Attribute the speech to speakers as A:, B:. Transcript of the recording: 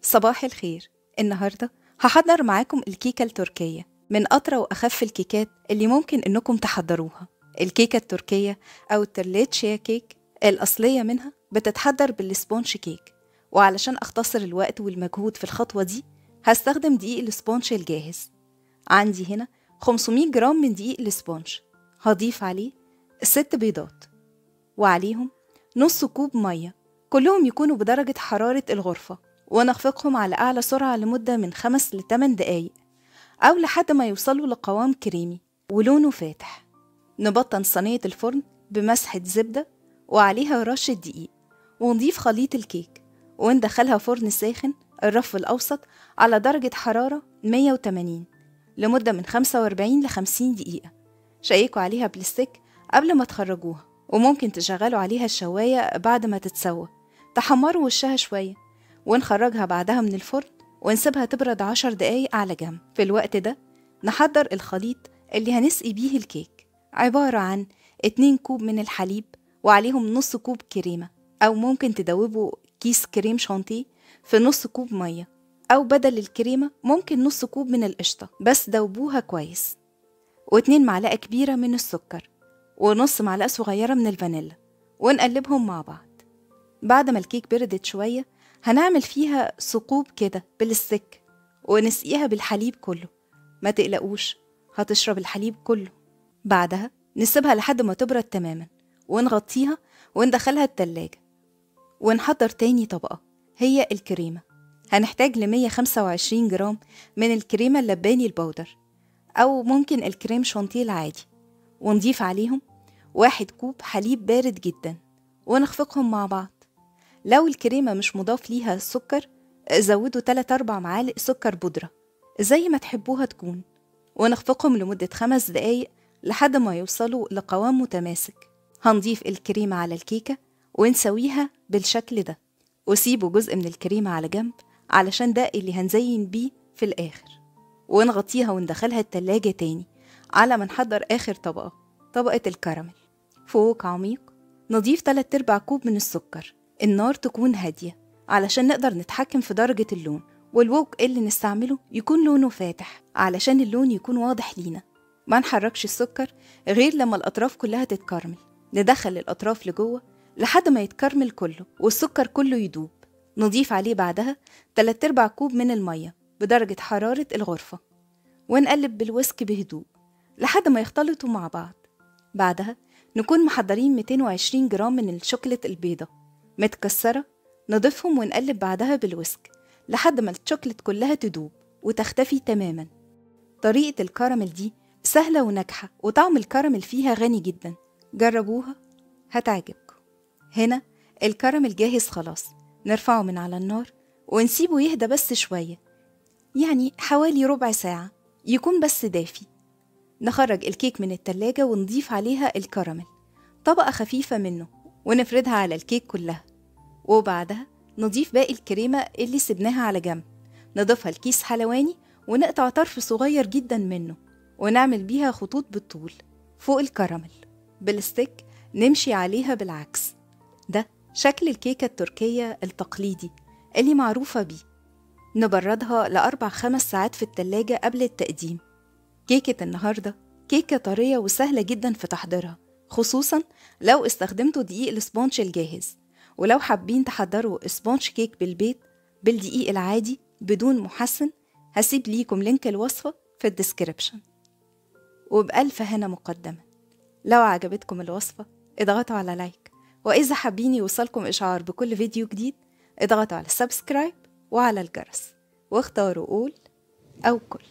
A: صباح الخير. النهاردة هحضر معاكم الكيكة التركية من أطرى وأخف الكيكات اللي ممكن إنكم تحضروها. الكيكة التركية أو الترليتشيا كيك الأصلية منها بتتحضر بالسبونج كيك، وعلشان أختصر الوقت والمجهود في الخطوة دي هستخدم دقيق السبونج الجاهز. عندي هنا 500 جرام من دقيق السبونج، هضيف عليه 6 بيضات وعليهم نص كوب مية، كلهم يكونوا بدرجة حرارة الغرفة، ونخفقهم على أعلى سرعة لمدة من 5 ل 8 دقايق أو لحد ما يوصلوا لقوام كريمي ولونه فاتح. نبطن صينية الفرن بمسحة زبدة وعليها رشة دقيق، ونضيف خليط الكيك وندخلها فرن ساخن الرف الأوسط على درجة حرارة 180 لمدة من 45 ل 50 دقيقة. شيكوا عليها بالستيك قبل ما تخرجوها، وممكن تشغلوا عليها الشواية بعد ما تتسوى، تحمروا وشها شوية ونخرجها بعدها من الفرن ونسيبها تبرد 10 دقايق على جنب. في الوقت ده نحضر الخليط اللي هنسقي بيه الكيك، عبارة عن 2 كوب من الحليب وعليهم نص كوب كريمة، أو ممكن تدوبوا كيس كريم شانتيه في نص كوب مية، أو بدل الكريمة ممكن نص كوب من القشطة بس دوبوها كويس، و2 معلقة كبيرة من السكر ونص معلقة صغيرة من الفانيلا، ونقلبهم مع بعض. بعد ما الكيك بردت شوية هنعمل فيها ثقوب كده بالستيك ونسقيها بالحليب كله، ما تقلقوش هتشرب الحليب كله. بعدها نسيبها لحد ما تبرد تماما ونغطيها وندخلها التلاجة. ونحضر تاني طبقة هي الكريمة، هنحتاج ل 125 جرام من الكريمة اللباني البودر أو ممكن الكريم شانتيه العادي، ونضيف عليهم 1 كوب حليب بارد جدا ونخفقهم مع بعض. لو الكريمة مش مضاف ليها سكر زودوا 3-4 معالق سكر بودرة زي ما تحبوها تكون، ونخفقهم لمدة 5 دقايق لحد ما يوصلوا لقوام متماسك. هنضيف الكريمة على الكيكة ونسويها بالشكل ده، وسيبوا جزء من الكريمة على جنب علشان ده اللي هنزين بيه في الآخر، ونغطيها وندخلها التلاجة تاني على ما نحضر آخر طبقة الكراميل. فوق عميق نضيف 3/4 كوب من السكر، النار تكون هادية علشان نقدر نتحكم في درجة اللون، والوok اللي نستعمله يكون لونه فاتح علشان اللون يكون واضح لينا. ما نحركش السكر غير لما الأطراف كلها تتكرمل، ندخل الأطراف لجوه لحد ما يتكرمل كله والسكر كله يدوب. نضيف عليه بعدها 3/4 كوب من المية بدرجة حرارة الغرفة، ونقلب بالويسك بهدوء لحد ما يختلطوا مع بعض. بعدها نكون محضرين 220 جرام من الشوكولاتة البيضة متكسرة، نضيفهم ونقلب بعدها بالويسك لحد ما الشوكولاتة كلها تدوب وتختفي تماما. طريقة الكراميل دي سهلة وناجحة، وطعم الكراميل فيها غني جدا، جربوها هتعجبكم. هنا الكراميل جاهز خلاص، نرفعه من على النار ونسيبه يهدى بس شوية، يعني حوالي ربع ساعة يكون بس دافي. نخرج الكيك من التلاجة ونضيف عليها الكراميل طبقة خفيفة منه ونفردها على الكيك كلها، وبعدها نضيف باقي الكريمة اللي سبناها على جنب، نضيفها لكيس حلواني ونقطع طرف صغير جدا منه ونعمل بيها خطوط بالطول فوق الكراميل بالستيك، نمشي عليها بالعكس. ده شكل الكيكة التركية التقليدي اللي معروفة بيه. نبردها ل4-5 ساعات في التلاجة قبل التقديم. كيكة النهاردة كيكة طرية وسهلة جدا في تحضيرها، خصوصا لو استخدمتوا دقيق السبونج الجاهز. ولو حابين تحضروا سبونج كيك بالبيت بالدقيق العادي بدون محسن، هسيب ليكم لينك الوصفة في الديسكريبشن. وبألف هنا مقدمة. لو عجبتكم الوصفة اضغطوا على لايك، وإذا حابين يوصلكم إشعار بكل فيديو جديد اضغطوا على السبسكرايب وعلى الجرس، واختاروا أول أو كل.